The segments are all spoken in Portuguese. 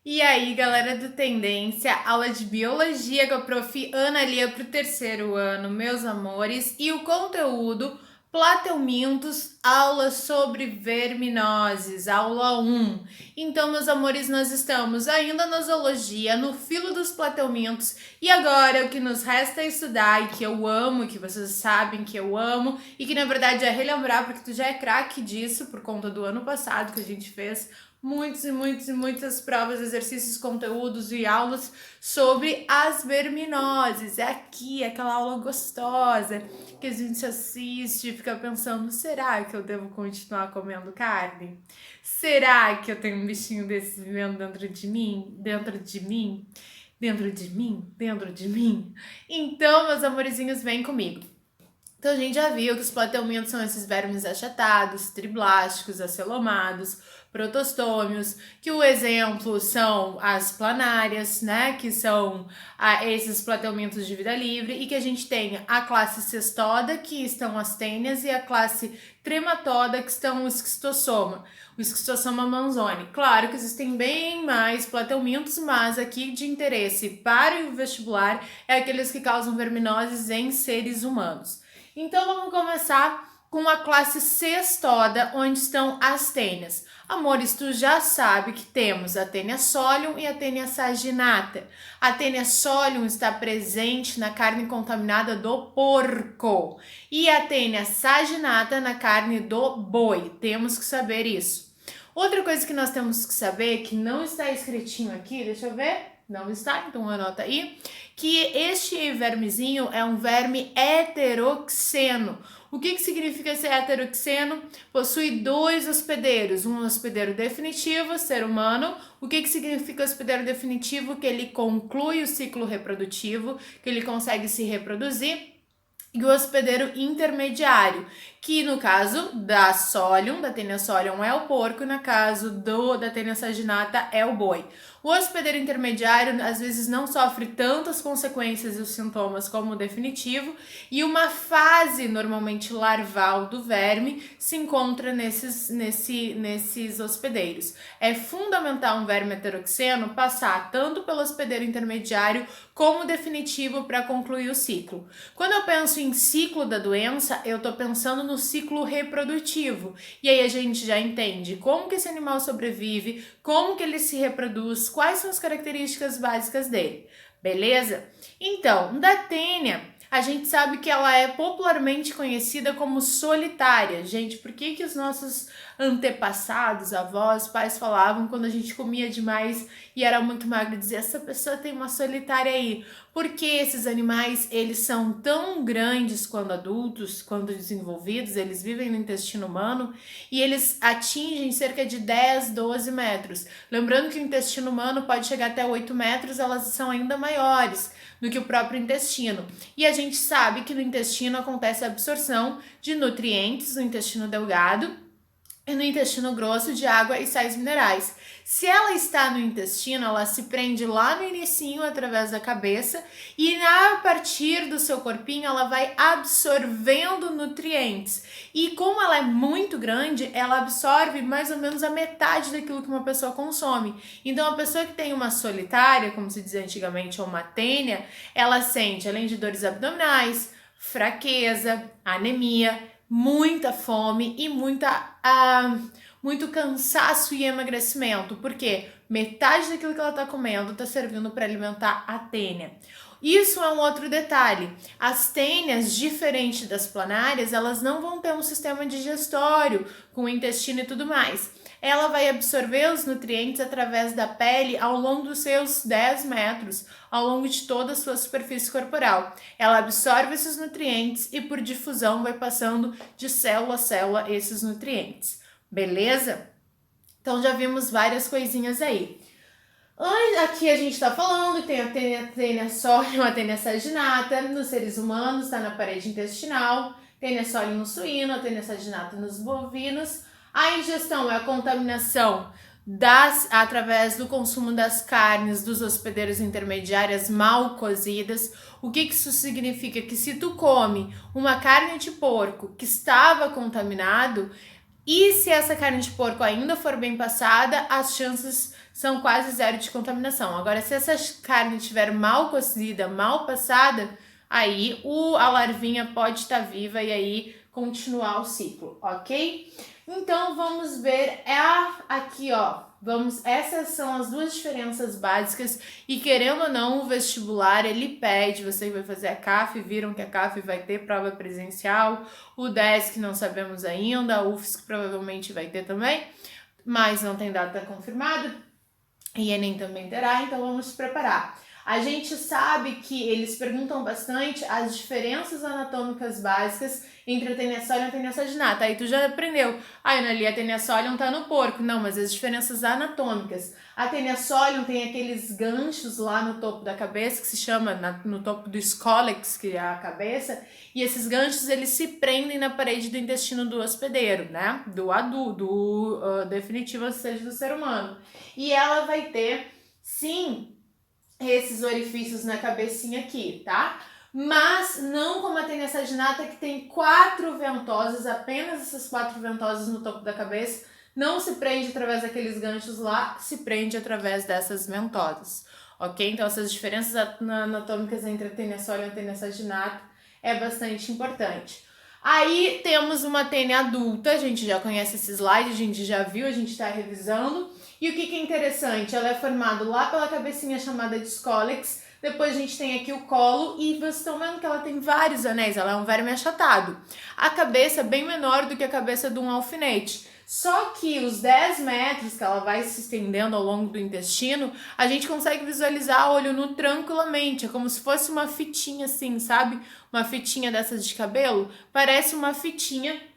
E aí, galera do Tendência, aula de biologia com a prof. Ana Lia para o terceiro ano, meus amores, e o conteúdo Plateumintos, aula sobre verminoses, aula 1. Então, meus amores, nós estamos ainda na zoologia, no filo dos plateumintos, e agora o que nos resta é estudar, e que eu amo, que vocês sabem que eu amo, e que na verdade é relembrar, porque tu já é craque disso, por conta do ano passado que a gente fez muitas provas, exercícios, conteúdos e aulas sobre as verminoses. É aqui, aquela aula gostosa que a gente assiste e fica pensando: será que eu devo continuar comendo carne? Será que eu tenho um bichinho desse vivendo dentro de mim? Dentro de mim? Dentro de mim? Dentro de mim? Então, meus amorzinhos, vem comigo. Então a gente já viu que os plateumintos são esses vermes achatados, triblásticos, acelomados, protostômios, que o exemplo são as planárias, né, que são esses plateumintos de vida livre, e que a gente tem a classe cestoda, que estão as tênias, e a classe trematoda, que estão o esquistossoma manzoni. Claro que existem bem mais plateumintos, mas aqui de interesse para o vestibular é aqueles que causam verminoses em seres humanos. Então vamos começar com a classe cestoda, onde estão as tênias. Amores, tu já sabe que temos a tênia solium e a tênia saginata. A tênia solium está presente na carne contaminada do porco e a tênia saginata na carne do boi. Temos que saber isso. Outra coisa que nós temos que saber, que não está escritinho aqui, deixa eu ver. Não está, então anota aí, que este vermezinho é um verme heteroxeno. O que significa ser heteroxeno? Possui dois hospedeiros, um hospedeiro definitivo, ser humano. O que significa hospedeiro definitivo? Que ele conclui o ciclo reprodutivo, que ele consegue se reproduzir. E o hospedeiro intermediário, que no caso da solium, da tênia solium é o porco, e no caso da tênia saginata é o boi. O hospedeiro intermediário às vezes não sofre tantas consequências e os sintomas como o definitivo, e uma fase normalmente larval do verme se encontra nesses hospedeiros. É fundamental um verme heteroxeno passar tanto pelo hospedeiro intermediário como definitivo para concluir o ciclo. Quando eu penso em ciclo da doença, eu estou pensando no ciclo reprodutivo. E aí a gente já entende como que esse animal sobrevive, como que ele se reproduz, quais são as características básicas dele. Beleza? Então, da tênia, a gente sabe que ela é popularmente conhecida como solitária. Gente, por que os nossos antepassados, avós, pais falavam quando a gente comia demais e era muito magro, dizia: essa pessoa tem uma solitária aí? Porque esses animais, eles são tão grandes quando adultos, quando desenvolvidos, eles vivem no intestino humano e eles atingem cerca de 10, 12 metros. Lembrando que o intestino humano pode chegar até 8 metros, elas são ainda maiores do que o próprio intestino. E a gente sabe que no intestino acontece a absorção de nutrientes no intestino delgado e no intestino grosso de água e sais minerais. Se ela está no intestino, ela se prende lá no inicinho através da cabeça e a partir do seu corpinho ela vai absorvendo nutrientes. E como ela é muito grande, ela absorve mais ou menos a metade daquilo que uma pessoa consome. Então a pessoa que tem uma solitária, como se dizia antigamente, ou uma tênia, ela sente, além de dores abdominais, fraqueza, anemia, muita fome e muito cansaço e emagrecimento, porque metade daquilo que ela está comendo está servindo para alimentar a tênia. Isso é um outro detalhe. As tênias, diferente das planárias, elas não vão ter um sistema digestório com o intestino e tudo mais. Ela vai absorver os nutrientes através da pele ao longo dos seus 10 metros, ao longo de toda a sua superfície corporal. Ela absorve esses nutrientes e por difusão vai passando de célula a célula esses nutrientes. Beleza? Então já vimos várias coisinhas aí. Aqui a gente está falando que tem a tênia solium, a tênia saginata, nos seres humanos está na parede intestinal, tênia solium no suíno, a tênia saginata nos bovinos. A ingestão é a contaminação através do consumo das carnes dos hospedeiros intermediárias mal cozidas. O que isso significa? Que se tu come uma carne de porco que estava contaminado, E se essa carne de porco ainda for bem passada, as chances são quase zero de contaminação. Agora, se essa carne estiver mal cozida, mal passada, aí a larvinha pode estar viva e aí continuar o ciclo, ok? Então vamos ver aqui, ó. Essas são as duas diferenças básicas e querendo ou não, o vestibular ele pede, você que vai fazer a CAF, viram que a CAF vai ter prova presencial, o DESC não sabemos ainda, a UFSC provavelmente vai ter também, mas não tem data confirmada, e Enem também terá, então vamos se preparar. A gente sabe que eles perguntam bastante as diferenças anatômicas básicas entre a tênia sólium e a tênia saginata. Aí tu já aprendeu. Ana, a tênia sólium tá no porco. Não, mas as diferenças anatômicas. A tênia sólium tem aqueles ganchos lá no topo da cabeça, que se chama, no topo do scolex, que é a cabeça, e esses ganchos, eles se prendem na parede do intestino do hospedeiro, né? Do adulto, definitivo, ou seja, do ser humano. E ela vai ter, sim, esses orifícios na cabecinha aqui, tá? Mas não como a tênia saginata, que tem 4 ventosas, apenas essas 4 ventosas no topo da cabeça, não se prende através daqueles ganchos lá, se prende através dessas ventosas, ok? Então essas diferenças anatômicas entre a tênia sólium e a tênia saginata é bastante importante. Aí temos uma tênia adulta, a gente já conhece esse slide, a gente já viu, a gente está revisando. E o que é interessante? Ela é formada lá pela cabecinha chamada de scolex, depois a gente tem aqui o colo e vocês estão vendo que ela tem vários anéis, ela é um verme achatado. A cabeça é bem menor do que a cabeça de um alfinete. Só que os 10 metros que ela vai se estendendo ao longo do intestino, a gente consegue visualizar a olho nu tranquilamente. É como se fosse uma fitinha assim, sabe? Uma fitinha dessas de cabelo. Parece uma fitinha.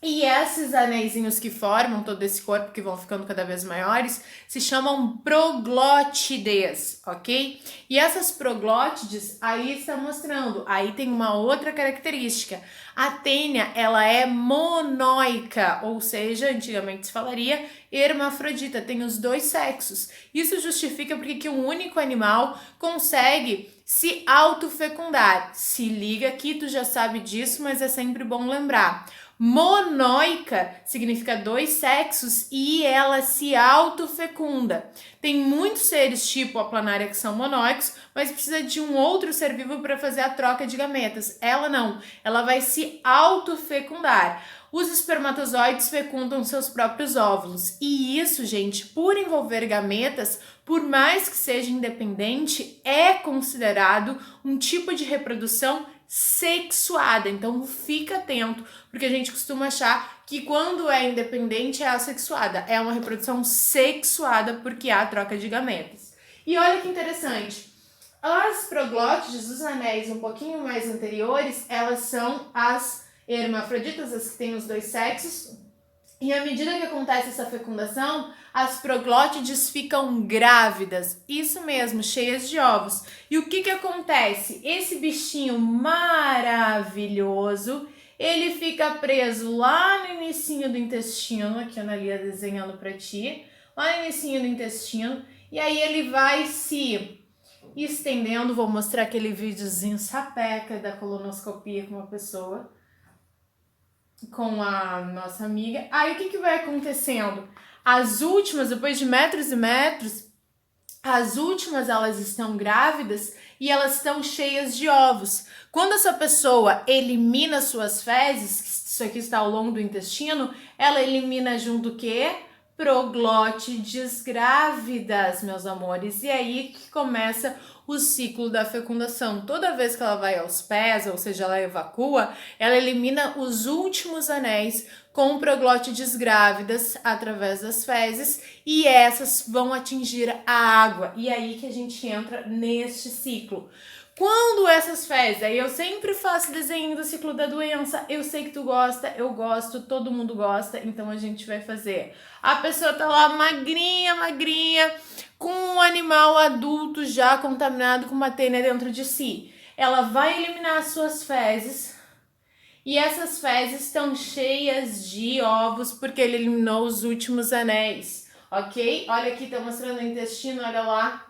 E esses anéisinhos que formam todo esse corpo, que vão ficando cada vez maiores, se chamam proglótides, ok? E essas proglótides aí está mostrando, aí tem uma outra característica. A tênia, ela é monóica, ou seja, antigamente se falaria hermafrodita, tem os dois sexos. Isso justifica porque um único animal consegue se autofecundar. Se liga aqui, tu já sabe disso, mas é sempre bom lembrar. Monóica significa dois sexos e ela se autofecunda. Tem muitos seres tipo a planária que são monóicos, mas precisa de um outro ser vivo para fazer a troca de gametas. Ela não, ela vai se autofecundar. Os espermatozoides fecundam seus próprios óvulos. E isso, gente, por envolver gametas, por mais que seja independente, é considerado um tipo de reprodução sexuada. Então fica atento, porque a gente costuma achar que quando é independente é assexuada. É uma reprodução sexuada porque há troca de gametas. E olha que interessante. As proglótides, os anéis um pouquinho mais anteriores, elas são as hermafroditas, as que têm os dois sexos. E à medida que acontece essa fecundação, as proglótides ficam grávidas, isso mesmo, cheias de ovos. E o que acontece? Esse bichinho maravilhoso, ele fica preso lá no inicinho do intestino, aqui a Ana Lia desenhando para ti, lá no inicinho do intestino, e aí ele vai se estendendo, vou mostrar aquele videozinho sapeca da colonoscopia com uma pessoa, com a nossa amiga. Aí o que vai acontecendo? As últimas, depois de metros e metros, as últimas elas estão grávidas e elas estão cheias de ovos. Quando essa pessoa elimina suas fezes, isso aqui está ao longo do intestino, ela elimina junto o quê? Proglótides grávidas, meus amores. E aí que começa o ciclo da fecundação. Toda vez que ela vai aos pés, ou seja, ela evacua, ela elimina os últimos anéis com proglótides grávidas através das fezes e essas vão atingir a água. E aí que a gente entra neste ciclo. Quando essas fezes, aí eu sempre faço desenho do ciclo da doença, eu sei que tu gosta, eu gosto, todo mundo gosta, então a gente vai fazer. A pessoa tá lá magrinha, com um animal adulto já contaminado com uma tênia dentro de si. Ela vai eliminar as suas fezes e essas fezes estão cheias de ovos porque ele eliminou os últimos anéis, ok? Olha aqui, tá mostrando o intestino, olha lá.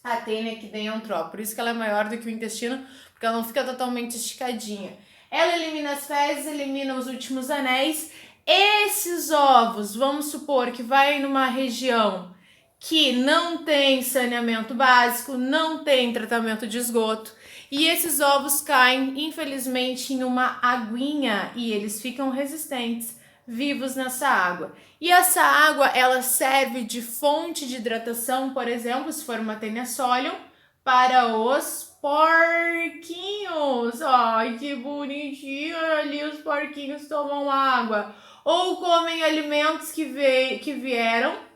A tênia aqui dentro, ó, por isso que ela é maior do que o intestino, porque ela não fica totalmente esticadinha. Ela elimina as fezes, elimina os últimos anéis, Esses ovos, vamos supor que vai numa região que não tem saneamento básico, não tem tratamento de esgoto, e esses ovos caem, infelizmente, em uma aguinha e eles ficam resistentes, vivos nessa água. E essa água, ela serve de fonte de hidratação, por exemplo, se for uma tênia Solium, para os porquinhos. Ai, que bonitinho, ali os porquinhos tomam água. Ou comem alimentos que vieram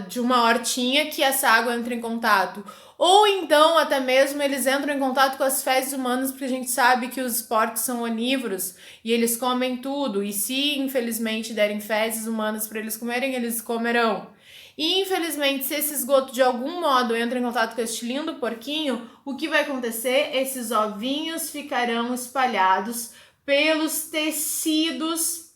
de uma hortinha que essa água entra em contato. Ou então, até mesmo, eles entram em contato com as fezes humanas, porque a gente sabe que os porcos são onívoros e eles comem tudo. E se, infelizmente, derem fezes humanas para eles comerem, eles comerão. E, infelizmente, se esse esgoto de algum modo entra em contato com este lindo porquinho, o que vai acontecer? Esses ovinhos ficarão espalhados pelos tecidos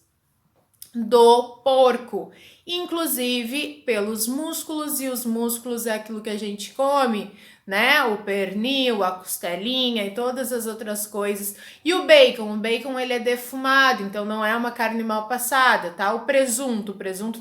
do porco, inclusive pelos músculos, e os músculos é aquilo que a gente come, né? O pernil, a costelinha e todas as outras coisas. E o bacon ele é defumado, então não é uma carne mal passada, tá? O presunto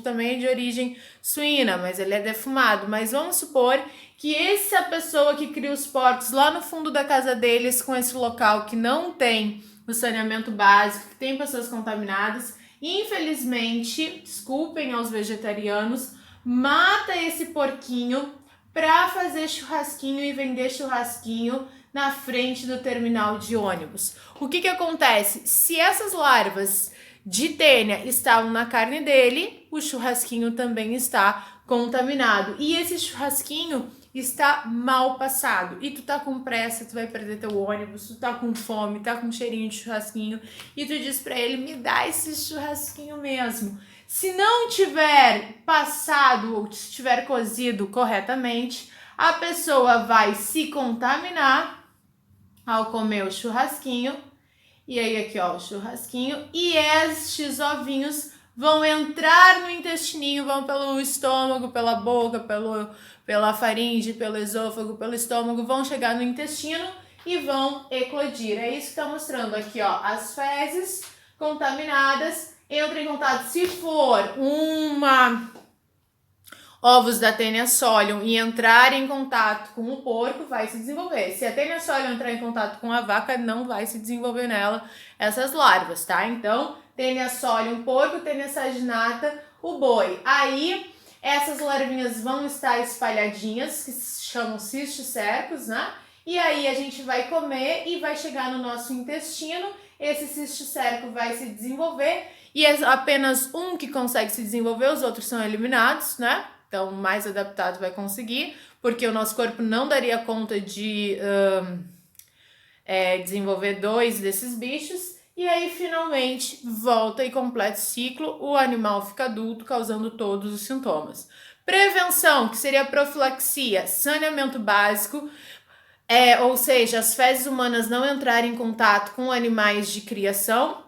também é de origem suína, mas ele é defumado. Mas vamos supor que essa pessoa que cria os porcos lá no fundo da casa deles, com esse local que não tem o saneamento básico, que tem pessoas contaminadas, infelizmente, desculpem aos vegetarianos, mata esse porquinho para fazer churrasquinho e vender churrasquinho na frente do terminal de ônibus. O que acontece? Se essas larvas de tênia estavam na carne dele, o churrasquinho também está contaminado. E esse churrasquinho está mal passado. E tu tá com pressa, tu vai perder teu ônibus, tu tá com fome, tá com cheirinho de churrasquinho. E tu diz pra ele, me dá esse churrasquinho mesmo. Se não tiver passado ou se tiver cozido corretamente, a pessoa vai se contaminar ao comer o churrasquinho. E aí aqui ó, o churrasquinho. E estes ovinhos vão entrar no intestininho, vão pelo estômago, pela boca, pela faringe, pelo esôfago, pelo estômago, vão chegar no intestino e vão eclodir. É isso que está mostrando aqui, ó, as fezes contaminadas entram em contato. Se for ovos da Taenia solium e entrar em contato com o porco, vai se desenvolver. Se a Taenia solium entrar em contato com a vaca, não vai se desenvolver nela essas larvas, tá? Então, Taenia solium, porco, Taenia saginata, o boi. Aí, essas larvinhas vão estar espalhadinhas, que se chamam cisticercos, né? E aí a gente vai comer e vai chegar no nosso intestino, esse cisticerco vai se desenvolver e é apenas um que consegue se desenvolver, os outros são eliminados, né? Então, o mais adaptado vai conseguir, porque o nosso corpo não daria conta de desenvolver 2 desses bichos. E aí, finalmente, volta e completa o ciclo, o animal fica adulto, causando todos os sintomas. Prevenção, que seria profilaxia, saneamento básico, ou seja, as fezes humanas não entrarem em contato com animais de criação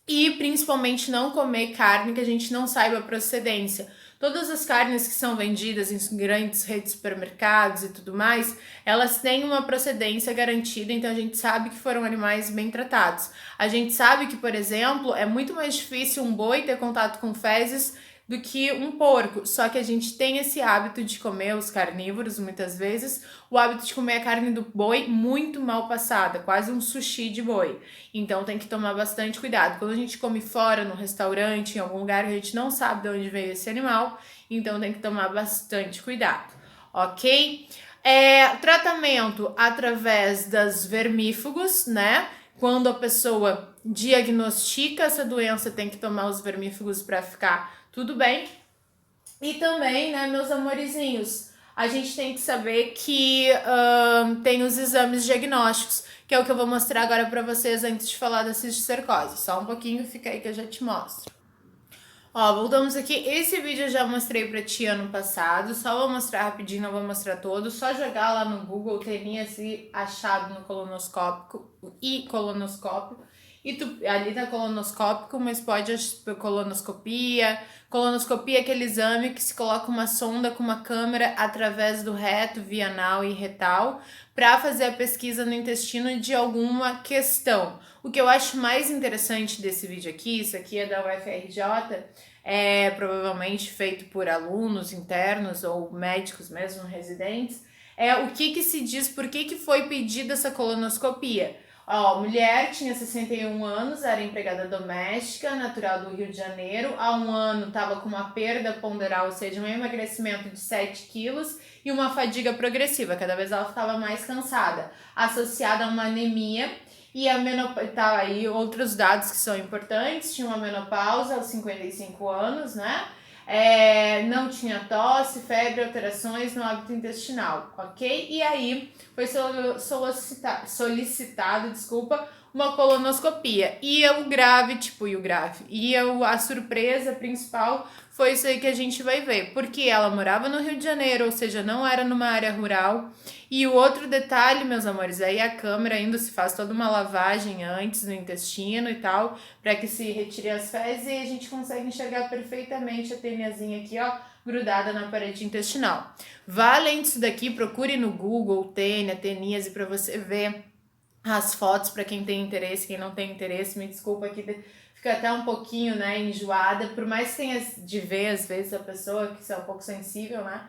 e, principalmente, não comer carne que a gente não saiba a procedência. Todas as carnes que são vendidas em grandes redes de supermercados e tudo mais, elas têm uma procedência garantida, então a gente sabe que foram animais bem tratados. A gente sabe que, por exemplo, é muito mais difícil um boi ter contato com fezes do que um porco, só que a gente tem esse hábito de comer, os carnívoros muitas vezes, o hábito de comer a carne do boi muito mal passada, quase um sushi de boi. Então tem que tomar bastante cuidado. Quando a gente come fora, no restaurante, em algum lugar que a gente não sabe de onde veio esse animal, então tem que tomar bastante cuidado, ok? Tratamento através das vermífugos, né? Quando a pessoa diagnostica essa doença, tem que tomar os vermífugos para ficar tudo bem. E também, né, meus amorizinhos, a gente tem que saber que tem os exames diagnósticos, que é o que eu vou mostrar agora para vocês antes de falar da cisticercose. Só um pouquinho, fica aí que eu já te mostro. Ó, voltamos aqui. Esse vídeo eu já mostrei pra ti ano passado, só vou mostrar rapidinho, não vou mostrar todo. Só jogar lá no Google, teria esse achado no colonoscópio e tu ali tá colonoscópico, mas pode colonoscopia. Colonoscopia é aquele exame que se coloca uma sonda com uma câmera através do reto, via anal e retal para fazer a pesquisa no intestino de alguma questão. O que eu acho mais interessante desse vídeo aqui, isso aqui é da UFRJ, é provavelmente feito por alunos internos ou médicos mesmo, residentes, é o que se diz, por que foi pedida essa colonoscopia. Ó, mulher, tinha 61 anos, era empregada doméstica, natural do Rio de Janeiro. Há um ano estava com uma perda ponderal, ou seja, um emagrecimento de 7 quilos e uma fadiga progressiva. Cada vez ela ficava mais cansada, associada a uma anemia. E a menopausa, tá aí outros dados que são importantes. Tinha uma menopausa aos 55 anos, né? Não tinha tosse, febre, alterações no hábito intestinal, ok? E aí foi solicitado, uma colonoscopia. E a surpresa principal foi isso aí que a gente vai ver, porque ela morava no Rio de Janeiro, ou seja, não era numa área rural. E o outro detalhe, meus amores, aí a câmera ainda se faz toda uma lavagem antes no intestino e tal, para que se retire as fezes e a gente consegue enxergar perfeitamente a têniazinha aqui, ó, grudada na parede intestinal. Além disso daqui, procure no Google tênia, teníase, para você ver as fotos, para quem tem interesse, quem não tem interesse, me desculpa aqui, fica até um pouquinho, né, enjoada, por mais que tenha de ver, às vezes, a pessoa que é um pouco sensível, né,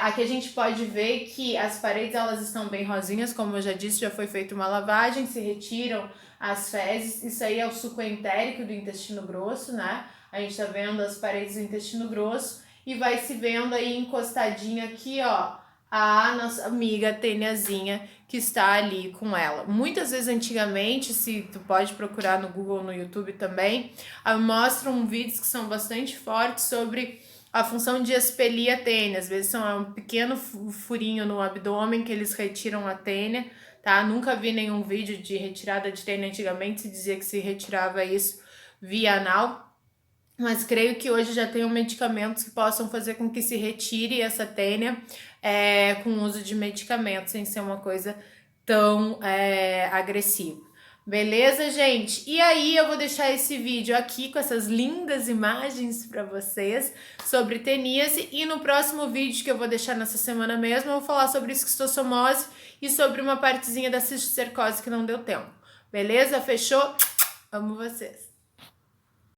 aqui a gente pode ver que as paredes, elas estão bem rosinhas, como eu já disse, já foi feita uma lavagem, se retiram as fezes, isso aí é o suco entérico do intestino grosso, né, a gente tá vendo as paredes do intestino grosso, e vai se vendo aí encostadinho aqui, ó, a nossa amiga têniazinha que está ali com ela. Muitas vezes antigamente, se tu pode procurar no Google, no YouTube também, mostram vídeos que são bastante fortes sobre a função de expelir a tênia. Às vezes são um pequeno furinho no abdômen que eles retiram a tênia, tá? Nunca vi nenhum vídeo de retirada de tênia. Antigamente se dizia que se retirava isso via anal, mas creio que hoje já tem medicamentos que possam fazer com que se retire essa tênia com o uso de medicamentos, sem ser uma coisa tão agressiva. Beleza, gente? E aí eu vou deixar esse vídeo aqui com essas lindas imagens para vocês sobre teníase, e no próximo vídeo que eu vou deixar nessa semana mesmo, eu vou falar sobre esquistossomose e sobre uma partezinha da cisticercose que não deu tempo. Beleza? Fechou? Amo vocês!